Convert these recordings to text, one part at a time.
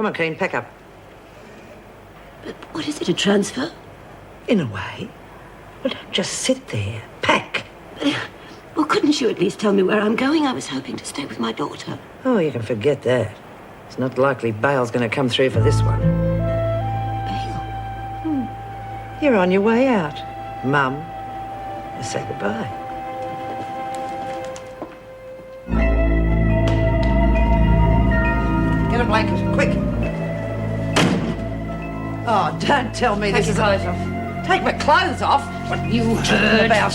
Come on, Keane, pack up. But what is it, a transfer? In a way. Well, don't just sit there. Pack. Well, couldn't you at least tell me where I'm going? I was hoping to stay with my daughter. Oh, you can forget that. It's not likely Bale's going to come through for this one. Bale? You're on your way out. Mum, say goodbye. Get a blanket, quick. Oh, don't tell me this is... Take your clothes off. Take my clothes off? What you heard about?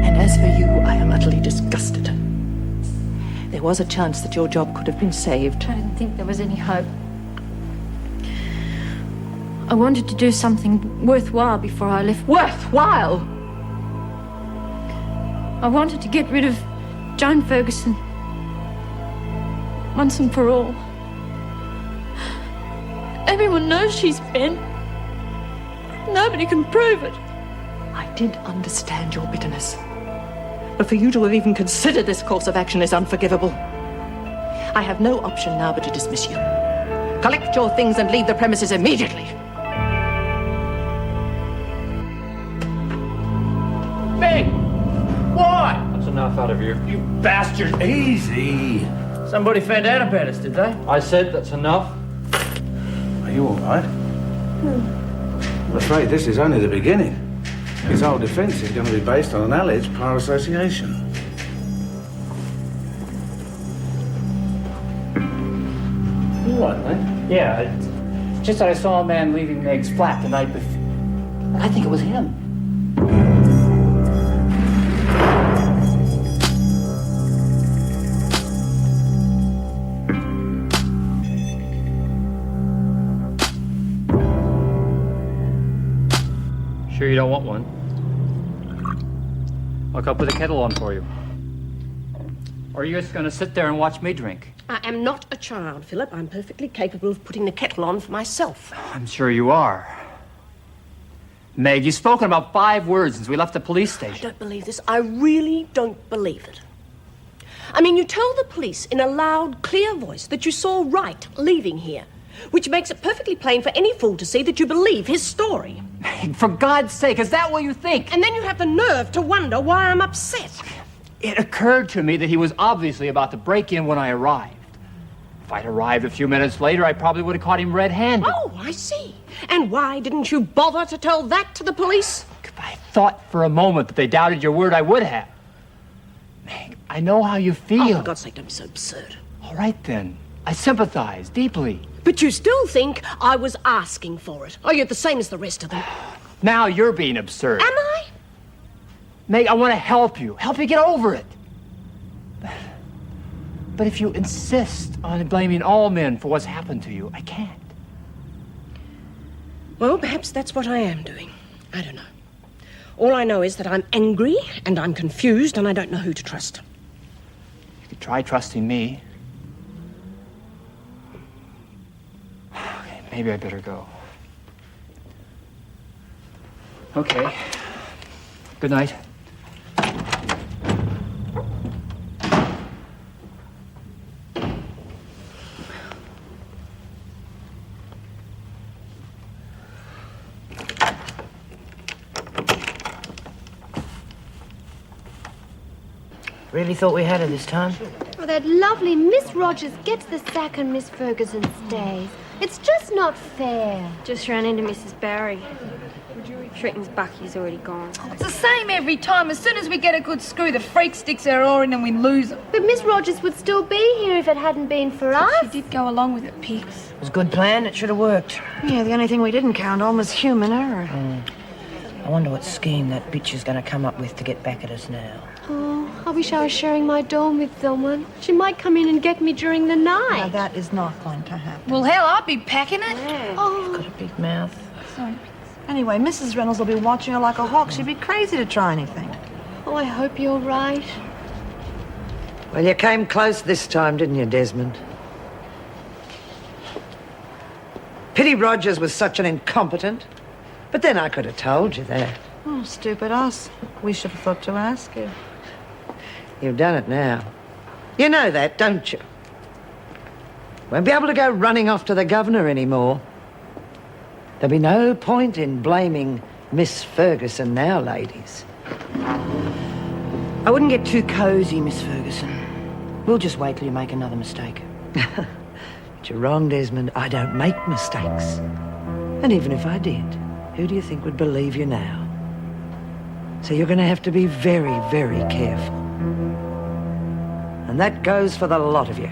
And as for you, I am utterly disgusted. There was a chance that your job could have been saved. I didn't think there was any hope. I wanted to do something worthwhile before I left. Worthwhile! I wanted to get rid of Joan Ferguson once and for all. Everyone knows she's been. Nobody can prove it. I did understand your bitterness. But for you to have even considered this course of action is unforgivable. I have no option now but to dismiss you. Collect your things and leave the premises immediately. Meg! Why? That's enough out of you. You bastard! Easy! Somebody found out about us, did they? I said that's enough. Are you all right? I'm afraid this is only the beginning. His whole defence is going to be based on an alleged prior association. You all right, mate? Yeah, it's just that I saw a man leaving Meg's flat the night before. I think it was him. Sure you don't want one? I'll go put the kettle on for you. Or are you just going to sit there and watch me drink? I am not a child, Philip. I'm perfectly capable of putting the kettle on for myself. I'm sure you are. Meg, you've spoken about 5 words since we left the police I station. don't believe this. I really don't believe it. I mean, you tell the police in a loud, clear voice that you saw Wright leaving here, which makes it perfectly plain for any fool to see that you believe his story. Meg, for God's sake, is that what you think? And then you have the nerve to wonder why I'm upset. It occurred to me that he was obviously about to break in when I arrived. If I'd arrived a few minutes later, I probably would have caught him red-handed. Oh, I see. And why didn't you bother to tell that to the police? If I thought for a moment that they doubted your word, I would have. Meg, I know how you feel. Oh, for God's sake, don't be so absurd. All right, then. I sympathize deeply. But you still think I was asking for it. Oh, you're the same as the rest of them. Now you're being absurd. Am I? Meg, I want to help you get over it. But if you insist on blaming all men for what's happened to you, I can't. Well, perhaps that's what I am doing. I don't know. All I know is that I'm angry and I'm confused and I don't know who to trust. You could try trusting me. Okay, maybe I better go. Okay. Good night. Really thought we had her this time. Oh, that lovely Miss Rogers gets the sack and Miss Ferguson stays. It's just not fair. Just ran into Mrs. Barry. She reckons Bucky's already gone. It's the same every time. As soon as we get a good screw, the freak sticks her oar in and we lose her. But Miss Rogers would still be here if it hadn't been for us. She did go along with it, Pigs. It was a good plan. It should have worked. Yeah, the only thing we didn't count on was human error. I wonder what scheme that bitch is going to come up with to get back at us now. Oh, I wish I was sharing my dorm with someone. She might come in and get me during the night. Now, that is not going to happen. Well, hell, I'll be packing it. Oh, Got a big mouth. Sorry. Anyway, Mrs. Reynolds will be watching her like a hawk. She'd be crazy to try anything. oh, I hope you're right. Well, you came close this time, didn't you, Desmond? Pity Rogers was such an incompetent. But then I could have told you that. Oh, stupid us. We should have thought to ask you. You've done it now. You know that, don't you? Won't be able to go running off to the governor anymore. There'll be no point in blaming Miss Ferguson now, ladies. I wouldn't get too cosy, Miss Ferguson. We'll just wait till you make another mistake. But you're wrong, Desmond. I don't make mistakes. And even if I did, who do you think would believe you now? So you're going to have to be very, very careful. And that goes for the lot of you.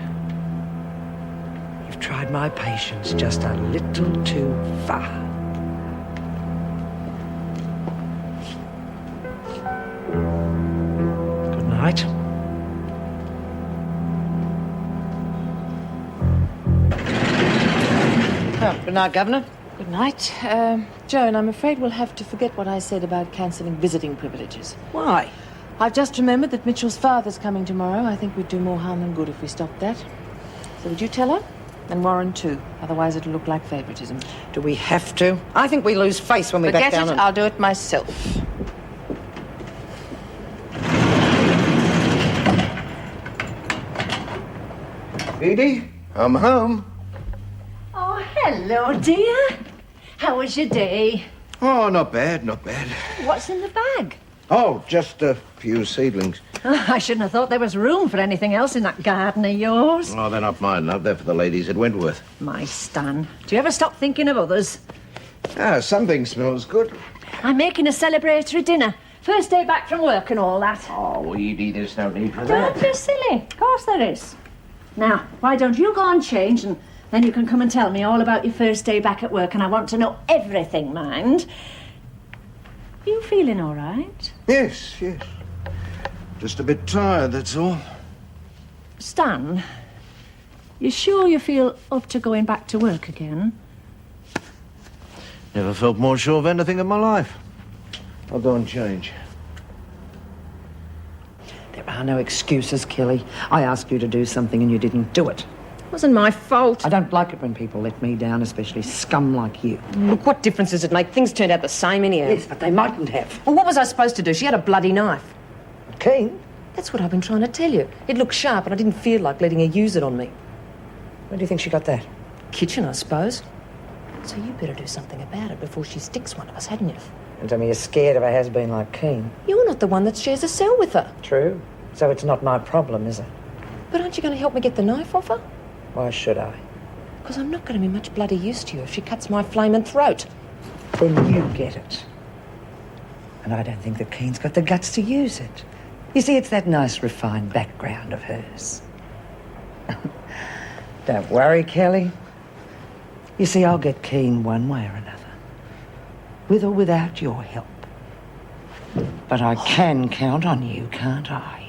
You've tried my patience just a little too far. Good night. Oh, good night, Governor. Good night. Joan, I'm afraid we'll have to forget what I said about cancelling visiting privileges. Why? I've just remembered that Mitchell's father's coming tomorrow. I think we'd do more harm than good if we stopped that. So would you tell her? And Warren too. Otherwise it'll look like favoritism. Do we have to? I think we lose face when we back down. Forget it. I'll do it myself. Edie, I'm home. Oh, hello, dear. How was your day? Oh, not bad, not bad. What's in the bag? Oh, just a few seedlings. Oh, I shouldn't have thought there was room for anything else in that garden of yours. Oh, they're not mine, love. They're for the ladies at Wentworth. My Stan, do you ever stop thinking of others? Ah, something smells good. I'm making a celebratory dinner. First day back from work and all that. Oh, Edie, there's no need for Don't that. be silly. Of course there is. Now, why don't you go and change, and then you can come and tell me all about your first day back at work, and I want to know everything, mind. Are you feeling all right? Yes, yes. Just a bit tired, that's all. Stan, you sure you feel up to going back to work again? Never felt more sure of anything in my life. I'll go and change. There are no excuses, Kelly. I asked you to do something and you didn't do it. It wasn't my fault. I don't like it when people let me down, especially scum like you. Look, what difference does it make? Things turned out the same anyhow. Yes, but they mightn't have. Well, what was I supposed to do? She had a bloody knife. Keen? That's what I've been trying to tell you. It looked sharp and I didn't feel like letting her use it on me. Where do you think she got that? Kitchen, I suppose. So you better do something about it before she sticks one of us, hadn't you? And tell me you're scared of a has-been like Keen. You're not the one that shares a cell with her. True. So it's not my problem, is it? But aren't you going to help me get the knife off her? Why should I? Because I'm not going to be much bloody use to you if she cuts my flaming throat. Then you get it. And I don't think that Keen's got the guts to use it. You see, it's that nice, refined background of hers. Don't worry, Kelly. You see, I'll get Keen one way or another. With or without your help. But I can count on you, can't I?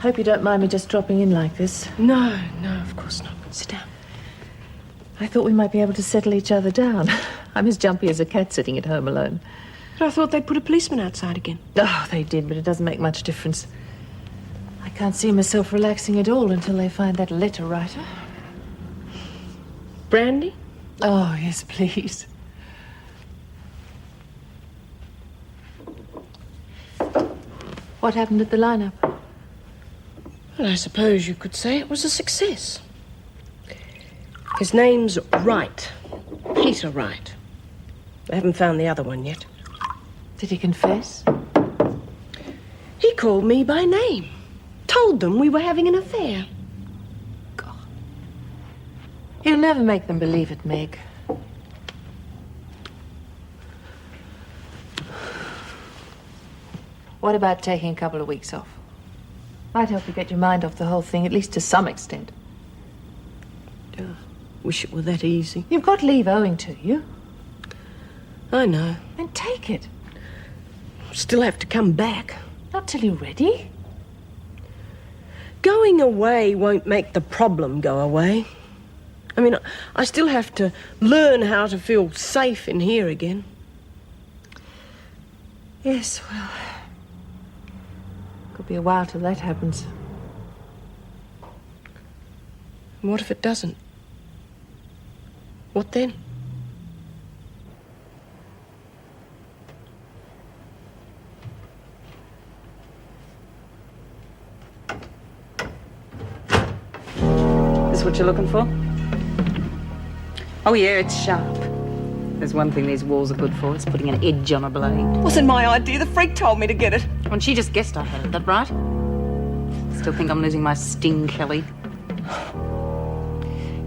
Hope you don't mind me just dropping in like this. No, of course not. Sit down. I thought we might be able to settle each other down. I'm as jumpy as a cat sitting at home alone. But I thought they'd put a policeman outside again. Oh, they did, but it doesn't make much difference. I can't see myself relaxing at all until they find that letter writer. Brandy? Oh, yes, please. What happened at the lineup? Well, I suppose you could say it was a success. His name's Wright. Peter Wright. I haven't found the other one yet. Did he confess? He called me by name. Told them we were having an affair. God. He'll never make them believe it, Meg. What about taking a couple of weeks off? Might help you get your mind off the whole thing, at least to some extent. Wish it were that easy. You've got leave owing to you. I know. Then take it. Still have to come back. Not till you're ready. Going away won't make the problem go away. I mean, I still have to learn how to feel safe in here again. Yes, well, could be a while till that happens. And what if it doesn't? What then? This what you're looking for? Oh, yeah, it's sharp. There's one thing these walls are good for. It's putting an edge on a blade. Wasn't my idea. The freak told me to get it. And she just guessed I had it, that right? Still think I'm losing my sting, Kelly.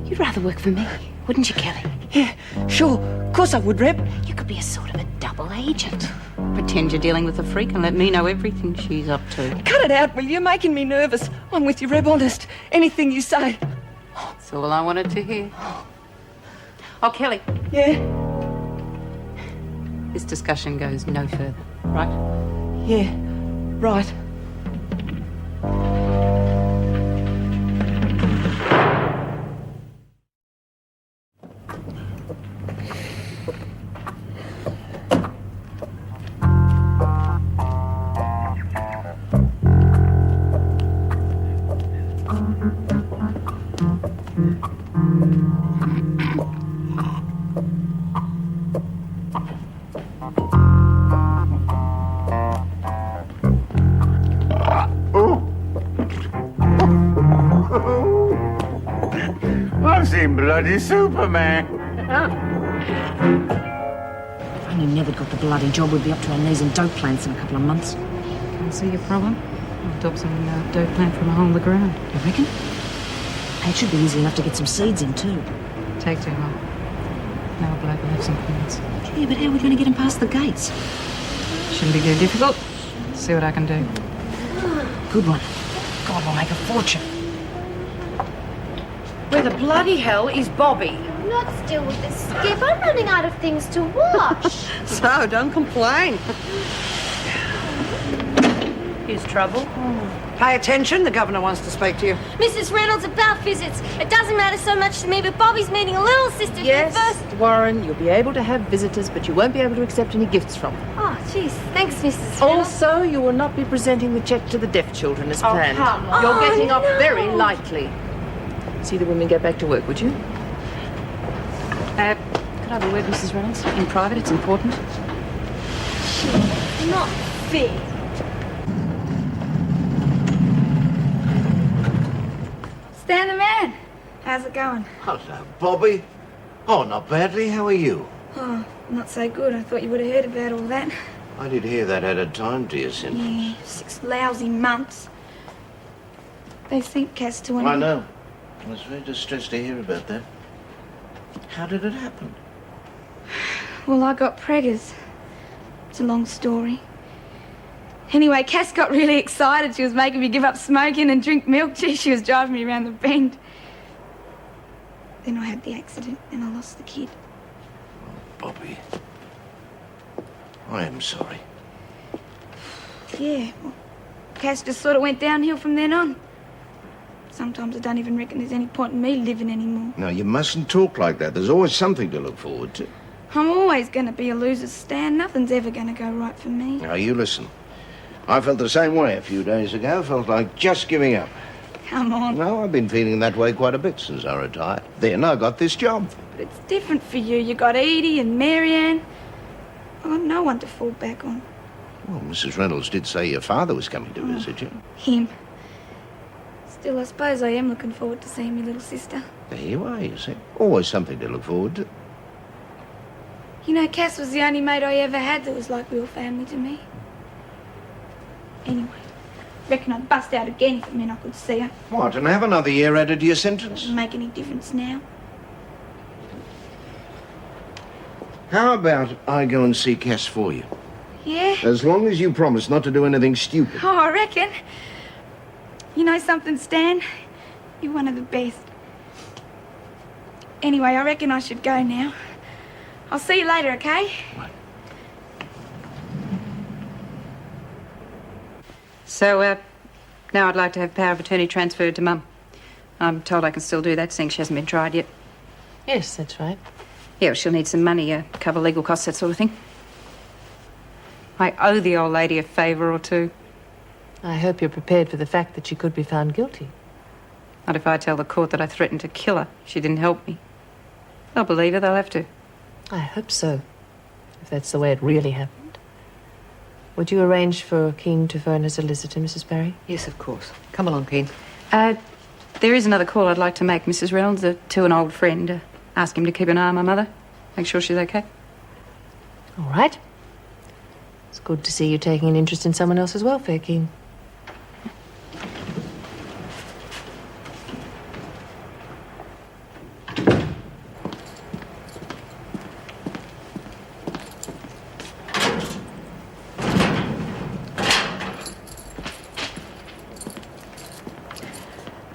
You'd rather work for me, wouldn't you, Kelly? Yeah, sure. Of course I would, Reb. You could be a sort of a double agent. Pretend you're dealing with a freak and let me know everything she's up to. Cut it out, will you? You're making me nervous. I'm with you, Reb, honest. Anything you say. That's all I wanted to hear. Oh, Kelly. Yeah? This discussion goes no further, right? Yeah, right. I've seen bloody Superman. If only never got the bloody job, we'd be up to our knees in dope plants in a couple of months. Can I see your problem? I'll adopt some dope plant from a hole in the ground. You reckon? Hey, it should be easy enough to get some seeds in, too. Take too long. Now Black will have some plants. Yeah, but how are we going to get them past the gates? Shouldn't be too difficult. See what I can do. Good one. God, we'll make a fortune. Where the bloody hell is Bobby? Not still with this skip. I'm running out of things to wash. So, don't complain. Here's trouble. Pay attention, the governor wants to speak to you. Mrs. Reynolds, about visits. It doesn't matter so much to me, but Bobby's meeting a little sister Yes, first. Warren, you'll be able to have visitors, but you won't be able to accept any gifts from them. Oh, jeez. Thanks, Mrs. Reynolds. Also, you will not be presenting the cheque to the deaf children as planned. come on. You're getting off no. very lightly. See the women get back to work, would you? Could I have a word, Mrs. Reynolds? In private, it's important. Not fair. Stan the man. How's it going? Hello, Bobby. Oh, not badly. How are you? Oh, not so good. I thought you would have heard about all that. I did hear that added time to your sentence. Yeah, 6 lousy months. They think Cass to I know. I was very distressed to hear about that. How did it happen? Well, I got preggers. It's a long story. Anyway, Cass got really excited. She was making me give up smoking and drink milk. Gee, she was driving me around the bend. Then I had the accident and I lost the kid. Bobby. I am sorry. Yeah, well, Cass just sort of went downhill from then on. Sometimes I don't even reckon there's any point in me living anymore. No, you mustn't talk like that. There's always something to look forward to. I'm always going to be a loser, Stan. Nothing's ever going to go right for me. Now, you listen. I felt the same way a few days ago. Felt like just giving up. Come on. No, I've been feeling that way quite a bit since I retired. Then I got this job. But it's different for you. You got Edie and Marianne. I got no one to fall back on. Well, Mrs. Reynolds did say your father was coming to visit you. Him. Still, I suppose I am looking forward to seeing my little sister. There you are, you see. Always something to look forward to. You know, Cass was the only mate I ever had that was like real family to me. Anyway, reckon I'd bust out again if it meant I could see her. What, and have another year added to your sentence? Doesn't make any difference now. How about I go and see Cass for you? Yeah? As long as you promise not to do anything stupid. Oh, I reckon. You know something, Stan? You're one of the best. Anyway, I reckon I should go now. I'll see you later, okay? So, Now I'd like to have power of attorney transferred to Mum. I'm told I can still do that, seeing she hasn't been tried yet. Yes, that's right. Yeah, well, she'll need some money, cover legal costs, that sort of thing. I owe the old lady a favour or two. I hope you're prepared for the fact that she could be found guilty. Not if I tell the court that I threatened to kill her if she didn't help me. They'll believe her, they'll have to. I hope so, if that's the way it really happened. Would you arrange for Keene to phone her solicitor, Mrs. Barry? Yes, of course. Come along, Keene. There is another call I'd like to make, Mrs. Reynolds, to an old friend. Ask him to keep an eye on my mother. Make sure she's okay. All right. It's good to see you taking an interest in someone else's welfare, Keene.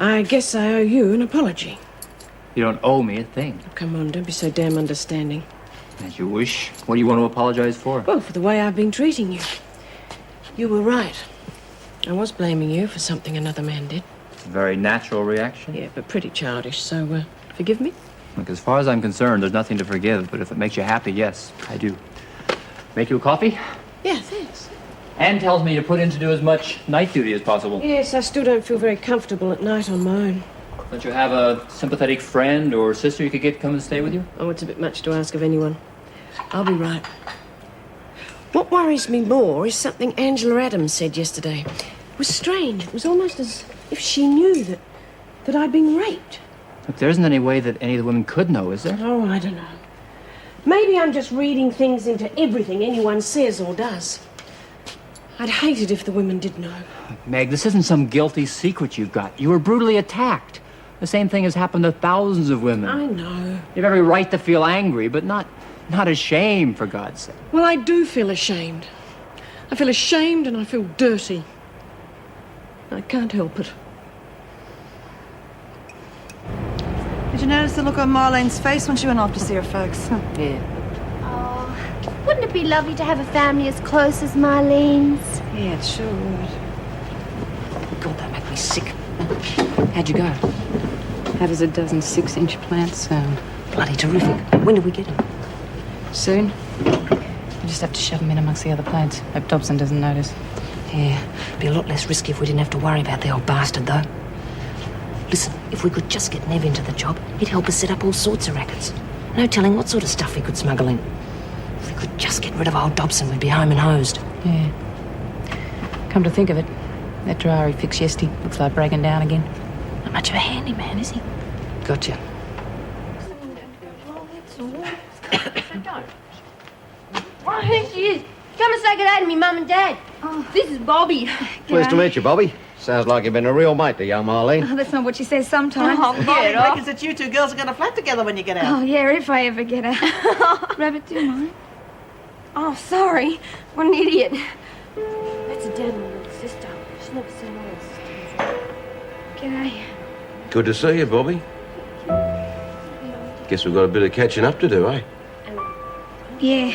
I guess I owe you an apology. You don't owe me a thing. Oh, come on, don't be so damn understanding. As you wish. What do you want to apologize for? Well, for the way I've been treating you. You were right. I was blaming you for something another man did. It's a very natural reaction. Yeah, but pretty childish, so, forgive me? Look, as far as I'm concerned, there's nothing to forgive, but if it makes you happy, yes, I do. Make you a coffee? Yeah, thanks. Anne tells me to put in to do as much night duty as possible. Yes, I still don't feel very comfortable at night on my own. Don't you have a sympathetic friend or sister you could get to come and stay with you? Oh, it's a bit much to ask of anyone. I'll be right. What worries me more is something Angela Adams said yesterday. It was strange. It was almost as if she knew that I'd been raped. Look, there isn't any way that any of the women could know, is there? Oh, I don't know. Maybe I'm just reading things into everything anyone says or does. I'd hate it if the women did know. Meg, this isn't some guilty secret you've got. You were brutally attacked. The same thing has happened to thousands of women. I know. You have every right to feel angry, but not ashamed, for God's sake. Well, I do feel ashamed. I feel ashamed and I feel dirty. I can't help it. Did you notice the look on Marlene's face when she went off to see her folks? Yeah. Oh, wouldn't it be lovely to have a family as close as Marlene's? Yeah, it sure would. God, that make me sick. How'd you go? How does a dozen 6-inch plants sound? Bloody terrific. When do we get them? Soon. We just have to shove them in amongst the other plants. Hope Dobson doesn't notice. Yeah, it'd be a lot less risky if we didn't have to worry about the old bastard, though. Listen, if we could just get Nev into the job, he'd help us set up all sorts of rackets. No telling what sort of stuff he could smuggle in. If we could just get rid of old Dobson, we'd be home and hosed. Yeah. Come to think of it, that dryer he fixed yesterday looks like breaking down again. Not much of a handyman, is he? Gotcha. Oh, here she is. Come and say good day to me, Mum and Dad. Oh, this is Bobby. Pleased to meet you, Bobby. Sounds like you've been a real mate to young Marlene. Oh, that's not what she says sometimes. Oh, Bobby reckons that you two girls are going to flat together when you get out. Oh, yeah, if I ever get out. Rabbit, do you mind? Oh, sorry. What an idiot. That's a dead little sister. She's never seen all her sisters. G'day. Good to see you, Bobby. Guess we've got a bit of catching up to do, eh? Yeah.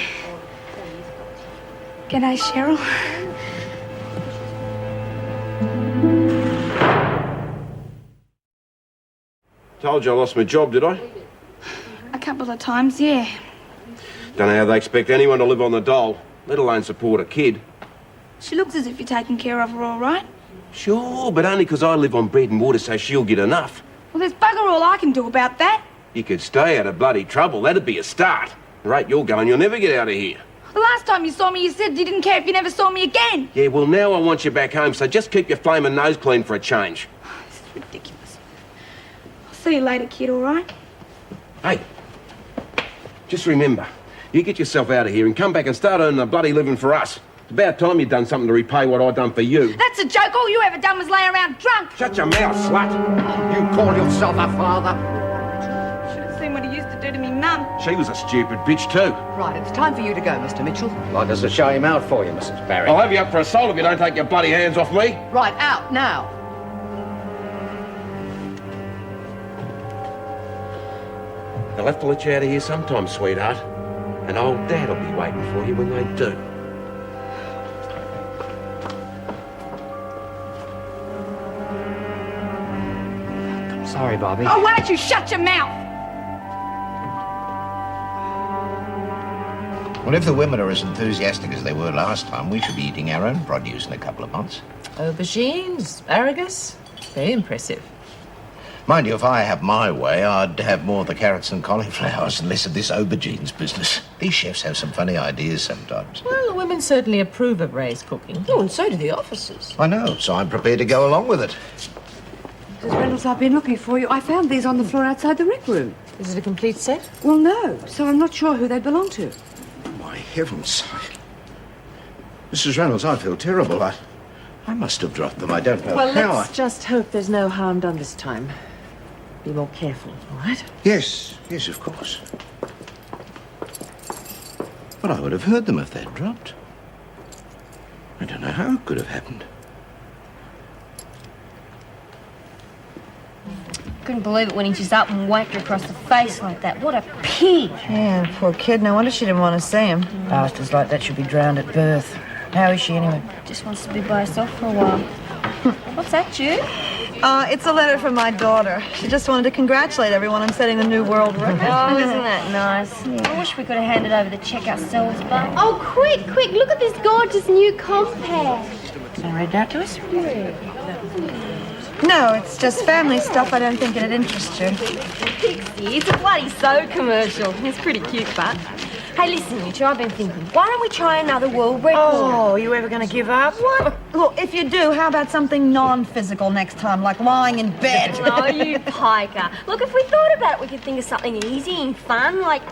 G'day, Cheryl. Told you I lost my job, did I? A couple of times, yeah. Don't know how they expect anyone to live on the dole, let alone support a kid. She looks as if you're taking care of her all right. Sure, but only 'cause I live on bread and water, so she'll get enough. Well, there's bugger all I can do about that. You could stay out of bloody trouble, that'd be a start. The rate you're going, you'll never get out of here. The last time you saw me, you said you didn't care if you never saw me again. Yeah, well, now I want you back home, so just keep your flaming nose clean for a change. This is ridiculous. I'll see you later, kid, all right? Hey, just remember, you get yourself out of here and come back and start earning a bloody living for us. It's about time you'd done something to repay what I've done for you. That's a joke. All you ever done was lay around drunk. Shut your mouth, slut. You call yourself a father? Should have seen what he used to do to me mum. She was a stupid bitch too. Right, it's time for you to go, Mr. Mitchell. Like us to show him out for you, Mrs. Barry. I'll have you up for assault if you don't take your bloody hands off me. Right, out, now. They'll have to let you out of here sometime, sweetheart. And old Dad'll be waiting for you when they do. Sorry, Bobby. Oh, why don't you shut your mouth? Well, if the women are as enthusiastic as they were last time, we should be eating our own produce in a couple of months. Aubergines, asparagus. Very impressive. Mind you, if I have my way, I'd have more of the carrots and cauliflowers and less of this aubergines business. These chefs have some funny ideas sometimes. Well, the women certainly approve of Ray's cooking. Oh, and so do the officers. I know, so I'm prepared to go along with it. Mrs. Reynolds, I've been looking for you. I found these on the floor outside the rec room. Is it a complete set? Well, no, so I'm not sure who they belong to. My heavens. Mrs. Reynolds, I feel terrible. I must have dropped them. I don't know Well, how. let's just hope there's no harm done this time. Be more careful, all right? Yes, of course. But I would have heard them if they'd dropped. I don't know how it could have happened. Couldn't believe it when he just up and whacked her across the face like that. What a pig! Yeah, poor kid. No wonder she didn't want to see him. Bastards like that should be drowned at birth. How is she anyway? Just wants to be by herself for a while. What's that, Jude? It's a letter from my daughter. She just wanted to congratulate everyone on setting a new world record. Oh, isn't that nice? I wish we could have handed over the cheque ourselves, but... Oh, quick, look at this gorgeous new compact. Can I read that to us? No, it's just family stuff. I don't think it'd interest you. Pixie, it's a bloody soap commercial. It's pretty cute, but... Hey, listen, you two, I've been thinking, why don't we try another world record? Oh, you ever going to give up? What? Look, if you do, how about something non-physical next time, like lying in bed? Oh, you piker. Look, if we thought about it, we could think of something easy and fun, like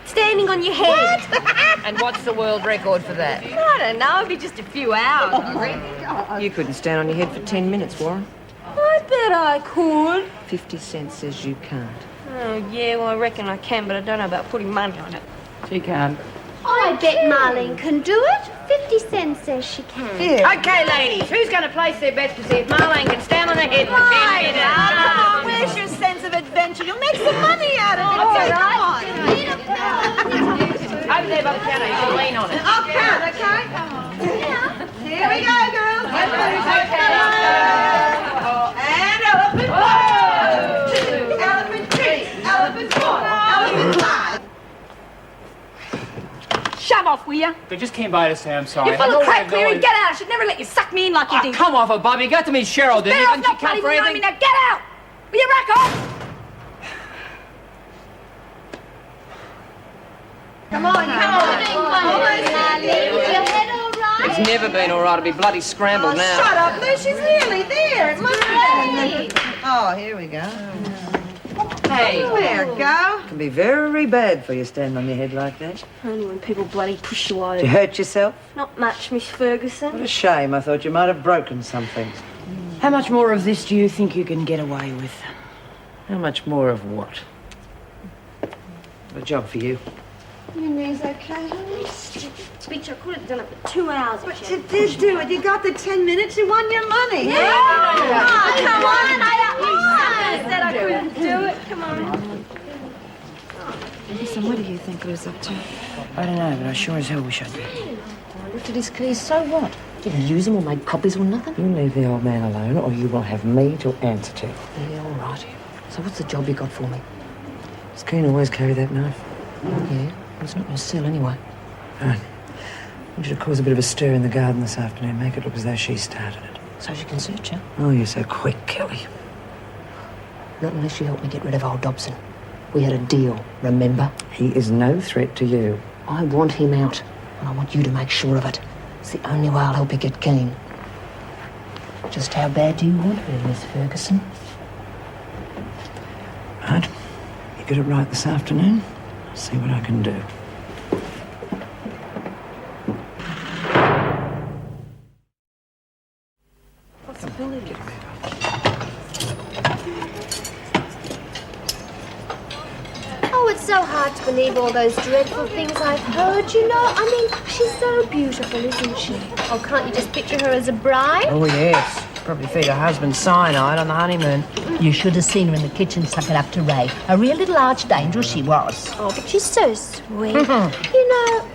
standing on your head. What? And what's the world record for that? I don't know, it'd be just a few hours, I reckon. You couldn't stand on your head for 10 minutes, Warren. I bet I could. 50 cents says you can't. Oh, yeah, well, I reckon I can, but I don't know about putting money on it. She can. I bet Marlene can do it. 50 cents says she can. Yeah. Okay, ladies, who's going to place their bets to see if Marlene can stand on her head for 10 minutes? Come on, where's your sense of adventure? You'll make some money out of it. Oh, Come on. Over there by the piano, you can lean on it. I'll count, okay? Here we go, girls. And elephant one. Elephant two. Elephant four. Elephant five. Shut off, will you? They just came by to say I'm sorry. You're full of crap, Cleary. Get out. I should never let you suck me in like you did. Come off it, Bobby. You got to meet Cheryl, didn't you? Bear off, Didn't she not count bloody for remind anything? me. Now get out. Will you rack off? Come on. Almost there. Is your head all right? It's never been all right to be bloody scrambled now. Shut up, Lou. She's nearly there. It must be. Oh, here we go. Hey. There we go. It can be very bad for you standing on your head like that. Only when people bloody push you over. Did you hurt yourself? Not much, Miss Ferguson. What a shame. I thought you might have broken something. How much more of this do you think you can get away with? How much more of what? A job for you. Your knee's okay, honey? Bitch, I could have done it for 2 hours. But you did do it. You got the 10 minutes. You won your money. Yeah. Oh, come on. I said I couldn't do it. Come on. Listen, what do you think Lou's up to? I don't know, but I sure as hell wish I did. Looked at his keys, so what? Didn't use them or made copies or nothing. You leave the old man alone, or you will have me to answer to. Yeah, all right. So what's the job you got for me? Does Keen always carry that knife? Yeah, it's not going to sell anyway. Right. I want you to cause a bit of a stir in the garden this afternoon. Make it look as though she started it. So she can search you? Oh, you're so quick, Kelly. Not unless you help me get rid of old Dobson. We had a deal, remember? He is no threat to you. I want him out, and I want you to make sure of it. It's the only way I'll help you get Keen. Just how bad do you want her, Miss Ferguson? Right. You get it right this afternoon. I'll see what I can do. Oh, it's so hard to believe all those dreadful things I've heard, you know. I mean, she's so beautiful, isn't she? Oh, can't you just picture her as a bride? Oh, yes. Probably feed her husband cyanide on the honeymoon. You should have seen her in the kitchen sucking up to Ray. A real little archangel she was. Oh, but she's so sweet. You know,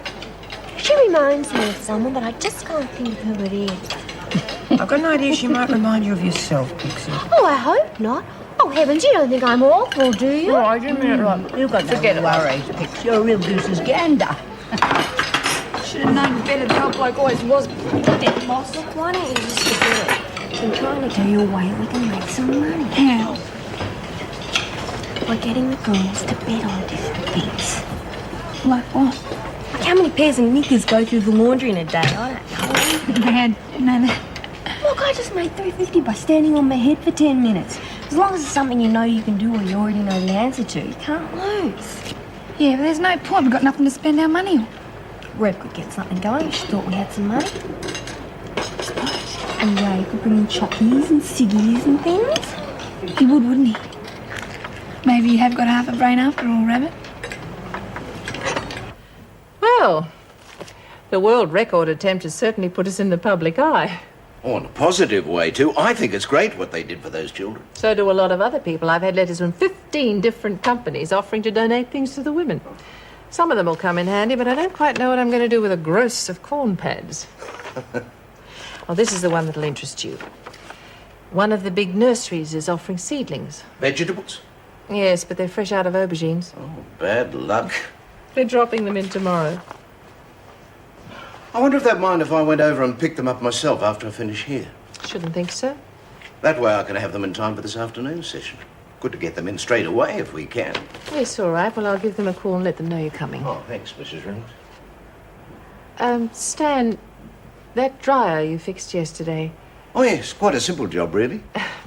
she reminds me of someone, but I just can't think of who it is. I've got an idea she might remind you of yourself, Pixie. Oh, I hope not. Oh, heavens, you don't think I'm awful, do you? No, I didn't mean it like... You've got no worries, Pix. You're a real goose's gander. Should have known better, the old bloke always was. Dead boss, look, why don't you just forget it? I'm trying to tell you a way we can make some money. How? By getting the girls to bet on different things. Like what? Like how many pairs of knickers go through the laundry in a day? I don't know. Man, know that. Look, I just made $3.50 by standing on my head for 10 minutes. As long as it's something you know you can do or you already know the answer to, you can't lose. Yeah, but there's no point. We've got nothing to spend our money on. Rev could get something going. She thought we had some money. And Ray could bring in chockies and ciggies and things. He would, wouldn't he? Maybe you have got half a brain after all, Rabbit. Well, the world record attempt has certainly put us in the public eye. Oh, in a positive way, too. I think it's great what they did for those children. So do a lot of other people. I've had letters from 15 different companies offering to donate things to the women. Some of them will come in handy, but I don't quite know what I'm going to do with a gross of corn pads. Well, this is the one that'll interest you. One of the big nurseries is offering seedlings. Vegetables? Yes, but they're fresh out of aubergines. Oh, bad luck. They're dropping them in tomorrow. I wonder if they'd mind if I went over and picked them up myself after I finish here. Shouldn't think so. That way I can have them in time for this afternoon session. Good to get them in straight away if we can. Yes, all right. Well, I'll give them a call and let them know you're coming. Oh, thanks, Mrs. Reynolds. Stan, that dryer you fixed yesterday. Oh, yes, quite a simple job, really.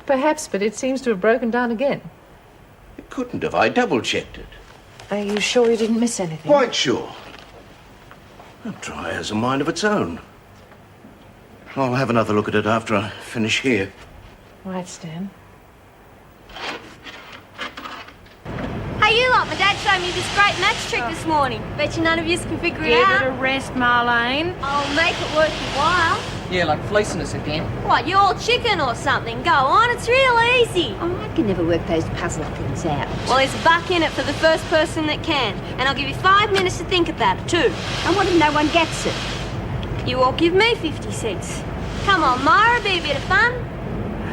Perhaps, but it seems to have broken down again. It couldn't have. I double-checked it. Are you sure you didn't miss anything? Quite sure. That dryer has a mind of its own. I'll have another look at it after I finish here. Right, Stan. Hey, you lot, my dad showed me this great match trick this morning. Bet you none of you can figure it Give out. it a rest, Marlene. I'll make it worth your while. Yeah, like fleecing us again. What, you all chicken or something? Go on, it's real easy. Oh, I can never work those puzzle things out. Well, there's a buck in it for the first person that can. And I'll give you 5 minutes to think about it, too. And what if no one gets it? You all give me 50 cents. Come on, Myra, be a bit of fun.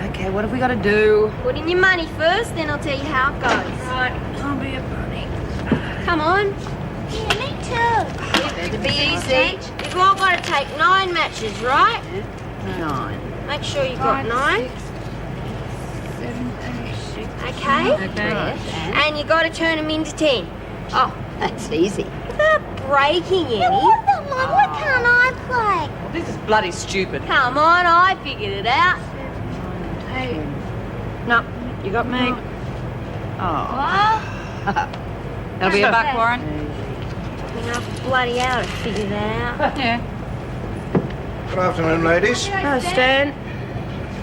Okay, what have we got to do? Put in your money first, then I'll tell you how it goes. Right, I'll be a bunny. Come on. Yeah, me too. You better be easy. You've all got to take 9 matches, right? 9. Make sure you've got 9. 6, 7, 8, 6. Okay? Okay. And you got to turn them into 10. Oh, that's easy. Without breaking any. Now, what the Mum? What can't I play? Well, this is bloody stupid. Come on, I figured it out. 8. No, you got me. Oh. That'll be a buck, Warren. Enough bloody hour to figure that out. Yeah. Good afternoon, ladies. Oh, Stan.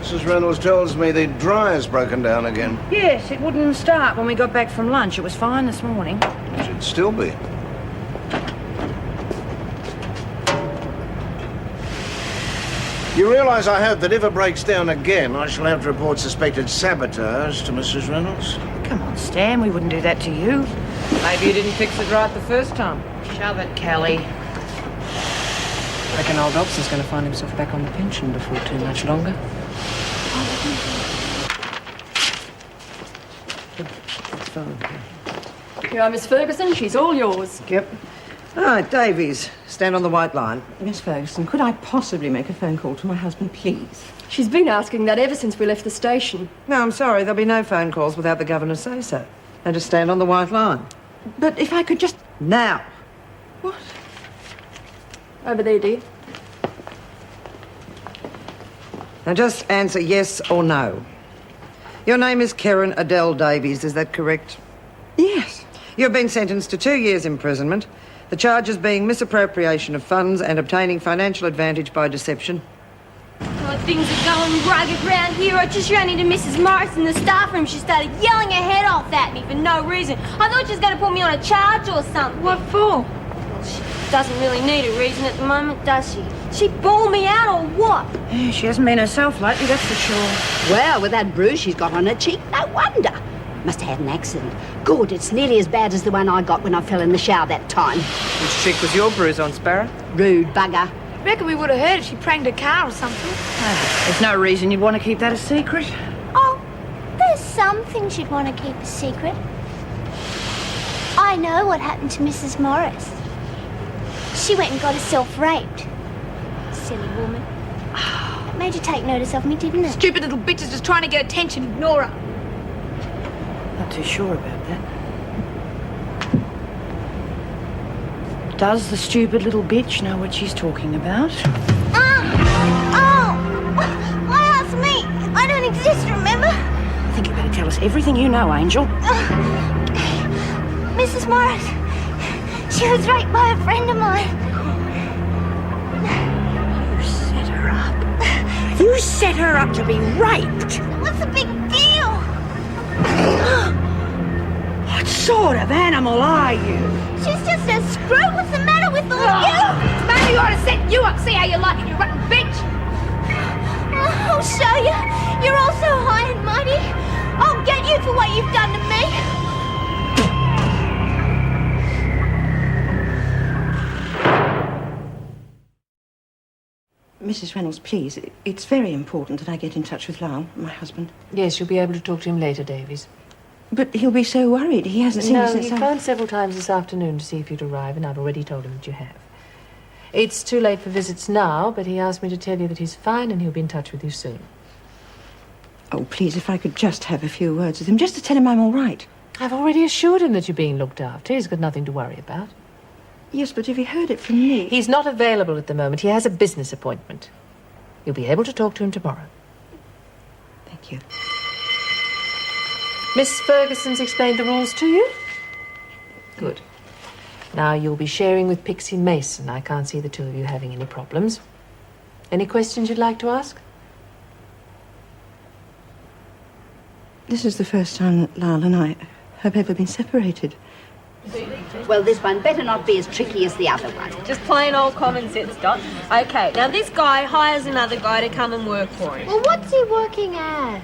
Mrs. Reynolds tells me the dryer's broken down again. Yes, it wouldn't start when we got back from lunch. It was fine this morning. It should still be. You realise, I hope, that if it breaks down again, I shall have to report suspected sabotage to Mrs. Reynolds? Come on, Stan, we wouldn't do that to you. Maybe you didn't fix it right the first time. Shove it, Kelly. I reckon old Ops is going to find himself back on the pension before too much longer. Here are Miss Ferguson. She's all yours. Yep. Ah, Davies, stand on the white line. Miss Ferguson, could I possibly make a phone call to my husband, please? She's been asking that ever since we left the station. No, I'm sorry, there'll be no phone calls without the governor say so. Now just stand on the white line. But if I could just... Now. What? Over there, dear. Now just answer yes or no. Your name is Karen Adele Davies, is that correct? Yes. You've been sentenced to 2 years imprisonment. The charges being misappropriation of funds and obtaining financial advantage by deception. Oh, things are going rugged round here. I just ran into Mrs. Morris in the staff room. She started yelling her head off at me for no reason. I thought she was going to put me on a charge or something. What for? Well, she doesn't really need a reason at the moment, does she? She bawled me out or what? Yeah, she hasn't been herself lately, that's for sure. Well, with that bruise she's got on her cheek, no wonder. Must have had an accident. Good, it's nearly as bad as the one I got when I fell in the shower that time. Which cheek was your bruise on, Sparrow? Rude bugger. Reckon we would have heard if she pranked a car or something. There's no reason you'd want to keep that a secret. Oh, there's some things you'd want to keep a secret. I know what happened to Mrs. Morris. She went and got herself raped. Silly woman. Made you take notice of me, didn't it? Stupid little bitch is just trying to get attention. Ignore her. Not too sure about that. Does the stupid little bitch know what she's talking about? Why ask me? I don't exist, remember? I think you better tell us everything you know, Angel. Mrs. Morris, she was raped by a friend of mine. You set her up. You set her up to be raped. What's the big deal? What sort of animal are you? She's just a screw. What's the matter with all of you? Maybe I ought to set you up, see how you like it, you rotten bitch. I'll show you. You're all so high and mighty. I'll get you for what you've done to me. Mrs. Reynolds, please, it's very important that I get in touch with Lyle, my husband. Yes, you'll be able to talk to him later, Davies. But he'll be so worried. He hasn't seen you No, since he phoned several times this afternoon to see if you'd arrive, and I've already told him that you have. It's too late for visits now, but he asked me to tell you that he's fine and he'll be in touch with you soon. Oh, please, if I could just have a few words with him, just to tell him I'm all right. I've already assured him that you're being looked after. He's got nothing to worry about. Yes, but if he heard it from me... He's not available at the moment. He has a business appointment. You'll be able to talk to him tomorrow. Thank you. Miss Ferguson's explained the rules to you? Good. Now you'll be sharing with Pixie Mason. I can't see the two of you having any problems. Any questions you'd like to ask? This is the first time that Lyle and I have ever been separated. Well, this one better not be as tricky as the other one. Just plain old common sense, Dot. Okay, now this guy hires another guy to come and work for him. Well, what's he working as?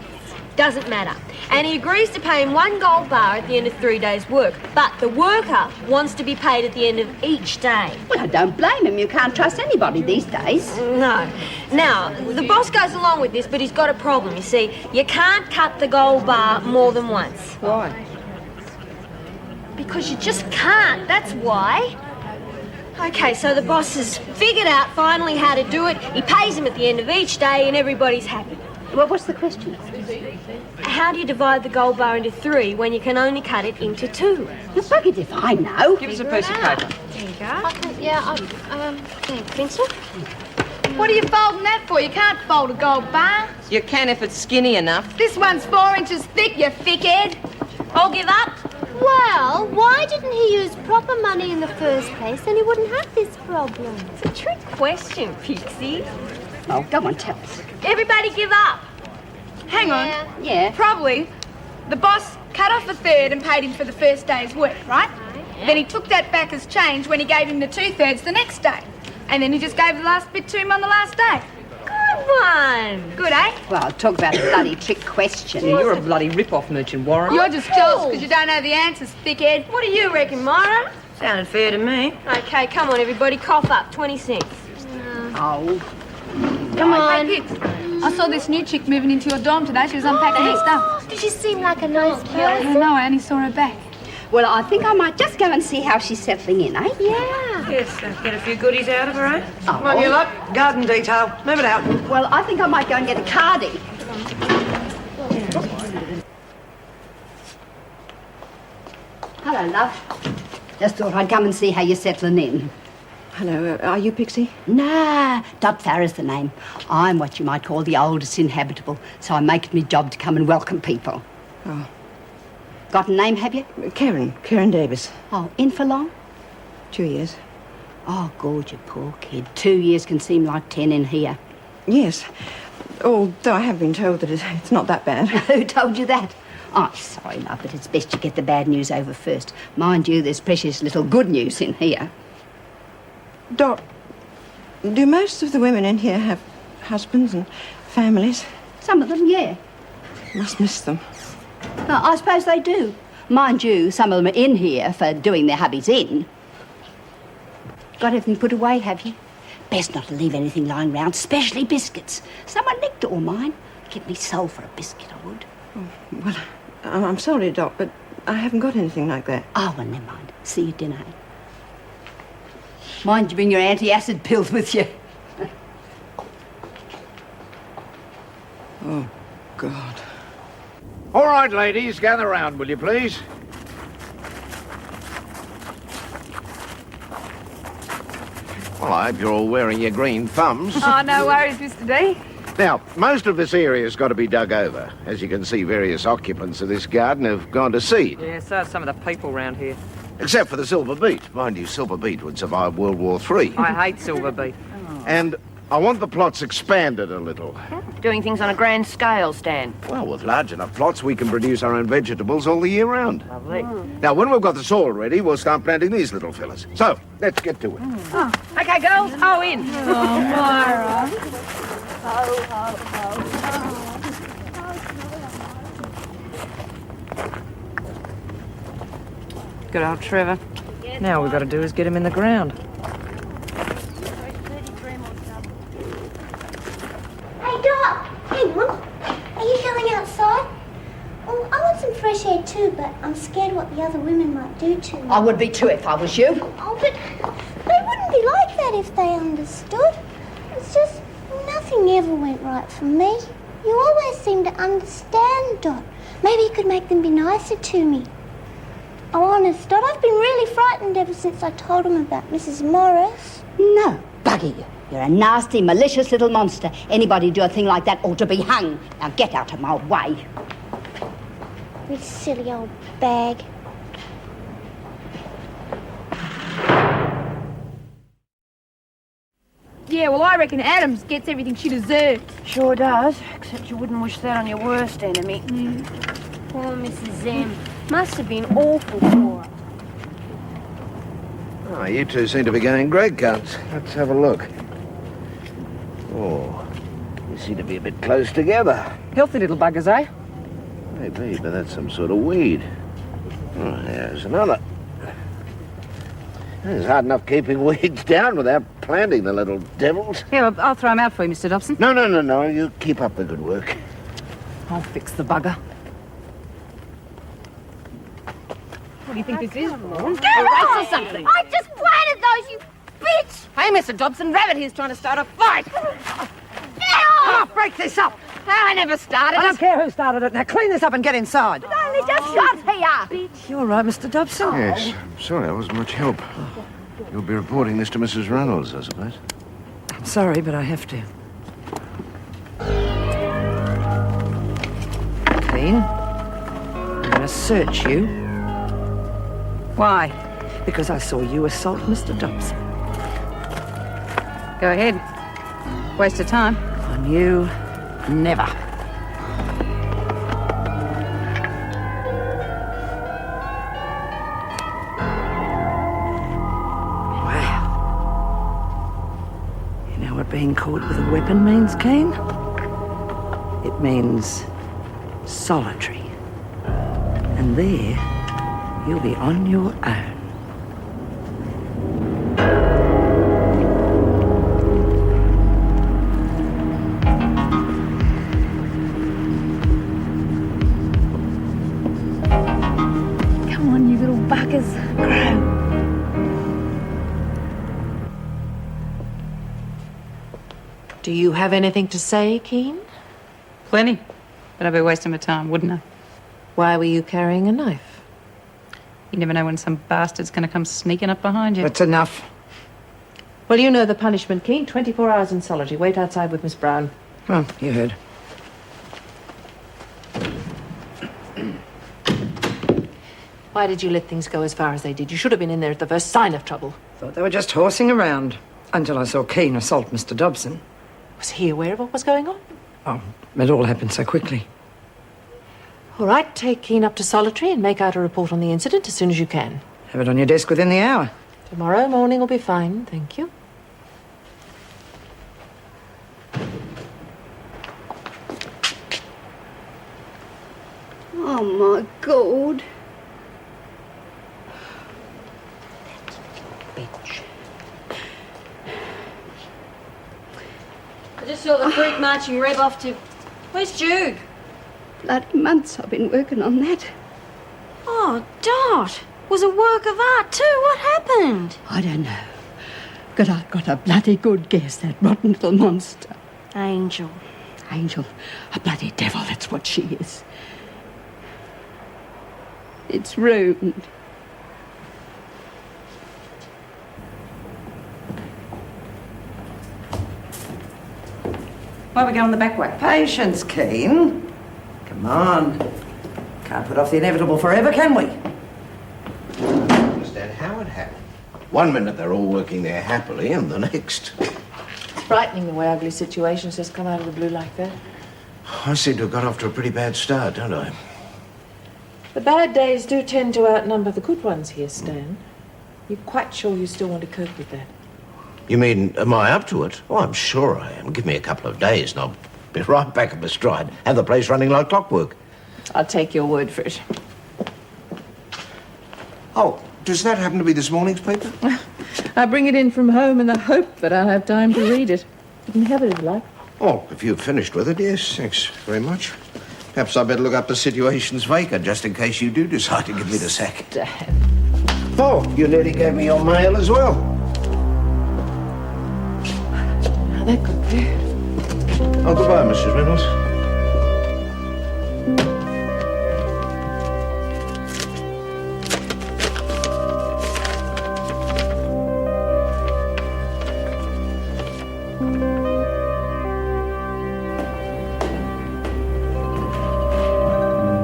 Doesn't matter. And he agrees to pay him 1 gold bar at the end of 3 days' work. But the worker wants to be paid at the end of each day. Well, I don't blame him. You can't trust anybody these days. No. Now, the boss goes along with this, but he's got a problem. You see, you can't cut the gold bar more than once. Why? Because you just can't, that's why. Okay, so the boss has figured out finally how to do it. He pays him at the end of each day and everybody's happy. Well, what's the question? How do you divide the gold bar into 3 when you can only cut it into 2? You're bugged if I know. Give us a piece of paper. There you go. Pencil? What are you folding that for? You can't fold a gold bar. You can if it's skinny enough. This one's 4 inches thick, you thickhead. I'll give up. Well, why didn't he use proper money in the first place? Then he wouldn't have this problem. It's a trick question, Pixie. Oh, go on, tell us. Everybody give up. Hang on. Yeah. Probably the boss cut off a third and paid him for the first day's work, right? Then he took that back as change when he gave him the 2/3 the next day. And then he just gave the last bit to him on the last day. Good one. Good, eh? Well, talk about a bloody trick question. You're a bloody rip-off merchant, Warren. You're just jealous because you don't know the answers, thickhead. What do you reckon, Myra? Sounded fair to me. Okay, come on, everybody, cough up. 20 cents. Oh. Come on. Hey, Pix, I saw this new chick moving into your dorm today. She was unpacking her stuff. Did she seem like a nice I person? don't know. I only saw her back. Well, I think I might just go and see how she's settling in, eh? Yeah. Yes, get a few goodies out of her, eh? Oh. Come on, you lot. Garden detail. Move it out. Well, I think I might go and get a cardie. Hello, love. Just thought I'd come and see how you're settling in. Hello, are you Pixie? Nah, Dot Farrer's the name. I'm what you might call the oldest inhabitable, so I make it my job to come and welcome people. Oh. Got a name, have you? Karen Davis. Oh, in for long? 2 years. Oh, God, you poor kid. 2 years can seem like 10 in here. Yes. Although I have been told that it's not that bad. Who told you that? Oh, sorry, love, but it's best you get the bad news over first. Mind you, there's precious little good news in here. Dot, do most of the women in here have husbands and families? Some of them, yeah. Must miss them. I suppose they do. Mind you, some of them are in here for doing their hubbies in. Got everything put away, have you? Best not to leave anything lying round, especially biscuits. Someone nicked all mine. Give me soul for a biscuit, I would. Well, I'm sorry, Doc, but I haven't got anything like that. Oh, well, never mind. See you at dinner. Mind you bring your anti-acid pills with you. Oh, God. All right, ladies, gather round, will you please? Well, I hope you're all wearing your green thumbs. Oh, no worries, Mr. D. Now, most of this area's got to be dug over. As you can see, various occupants of this garden have gone to seed. Yeah, so have some of the people round here. Except for the silver beet. Mind you, silver beet would survive World War III. I hate silver beet. And I want the plots expanded a little. Doing things on a grand scale, Stan. Well, with large enough plots, we can produce our own vegetables all the year round. Lovely. Now, when we've got the soil ready, we'll start planting these little fellas. So, let's get to it. Oh. Okay, girls, hoe in. Oh, Myra. Good old Trevor. Now all we've got to do is get him in the ground. Hey, Doc! Hang on. Are you going outside? Oh, I want some fresh air too, but I'm scared what the other women might do to me. I would be too if I was you. Oh, but they wouldn't be like that if they understood. It's just nothing ever went right for me. You always seem to understand, Dot. Maybe you could make them be nicer to me. Oh, honest, Dot, I've been really frightened ever since I told them about Mrs. Morris. No, bugger you. You're a nasty, malicious little monster. Anybody do a thing like that ought to be hung. Now get out of my way. You silly old bag. Yeah, well, I reckon Adams gets everything she deserves. Sure does, except you wouldn't wish that on your worst enemy. Poor Mrs. M. Must have been awful for her. Oh, you two seem to be going great guns. Let's have a look. Oh, you seem to be a bit close together. Healthy little buggers, eh? Maybe, but that's some sort of weed. Oh, here's another. It's hard enough keeping weeds down without planting the little devils. Yeah, well, I'll throw them out for you, Mr. Dobson. No. You keep up the good work. I'll fix the bugger. What do you think this is, Ron? A race or something? I just planted those, you bitch! Hey, Mr. Dobson, Rabbit here's trying to start a fight. Get off! Break this up! I never started I don't care who started it. Now clean this up and get inside. It's only just got here! You all right, Mr. Dobson? Yes. I'm sorry, I wasn't much help. You'll be reporting this to Mrs. Reynolds, I suppose. I'm sorry, but I have to. Clean. I'm going to search you. Why? Because I saw you assault Mr. Dobson. Go ahead. Waste of time. On you, never. Wow. You know what being caught with a weapon means, Kane? It means solitary. And there, you'll be on your own. Come on, you little buggers. Grow. Do you have anything to say, Keen? Plenty. But I'd be wasting my time, wouldn't I? Why were you carrying a knife? You never know when some bastard's going to come sneaking up behind you. That's enough. Well, you know the punishment, Keen. 24 hours in solitary. Wait outside with Miss Brown. Well, you heard. Why did you let things go as far as they did? You should have been in there at the first sign of trouble. Thought they were just horsing around. Until I saw Keane assault Mr. Dobson. Was he aware of what was going on? Oh, it all happened so quickly. All right, take Keane up to solitary and make out a report on the incident as soon as you can. Have it on your desk within the hour. Tomorrow morning will be fine, thank you. Oh, my God. I just saw the fruit marching Reb off to... Where's Jude? bloody months I've been working on that. Oh, Dot. Was a work of art too. What happened? I don't know. But I've got a bloody good guess, that rotten little monster. Angel. Angel. A bloody devil, that's what she is. It's ruined. Why are we going the back way? Patience, Keen. Come on. Can't put off the inevitable forever, can we? I don't understand how it happened. One minute they're all working there happily, and the next. It's frightening the way ugly situations just come out of the blue like that. I seem to have got off to a pretty bad start, don't I? The bad days do tend to outnumber the good ones here, Stan. You're quite sure you still want to cope with that? You mean, am I up to it? Oh, I'm sure I am. Give me a couple of days and I'll be right back at my stride. Have the place running like clockwork. I'll take your word for it. Oh, does that happen to be this morning's paper? I bring it in from home in the hope that I'll have time to read it. You can have it if you like. Oh, if you've finished with it, yes. Thanks very much. Perhaps I'd better look up the situation's vacant, just in case you do decide to give me the sack. Stan. Oh, you nearly gave me your mail as well. How that got there. Oh, goodbye, Mrs. Reynolds.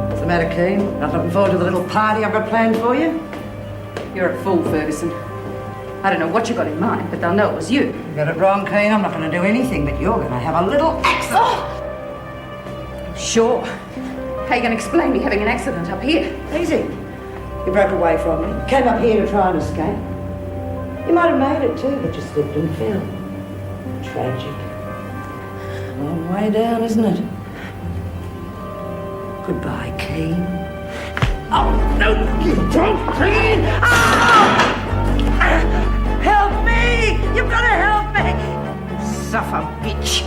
What's the matter, Keen? Not looking forward to the little party I've got planned for you? You're a fool, Ferguson. I don't know what you got in mind, but they'll know it was you. You got it wrong, Keen. I'm not going to do anything, but you're going to have a little accident. Oh! Sure. How are you going to explain me having an accident up here? Easy. You broke away from me. Came up here to try and escape. You might have made it too, but you slipped and fell. Tragic. Long way down, isn't it? Goodbye, Keen. Oh, no, you don't, Keen! Oh! Help me! You've got to help me! Suffer, bitch.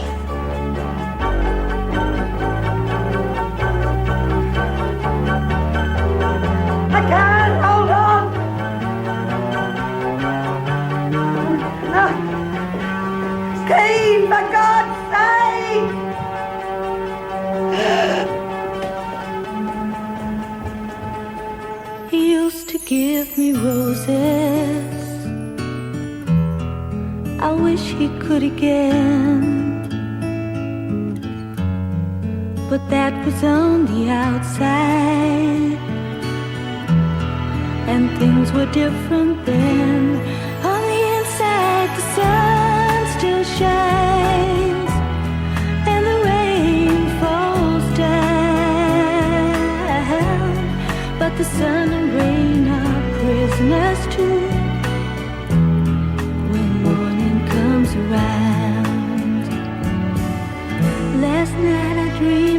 I can't hold on! No. Keen, for God's sake! He used to give me roses. I wish he could again, but that was on the outside, and things were different then. On the inside, the sun still shines, and the rain falls down, but the sun and rain are prisoners too. Around. Last night I dreamed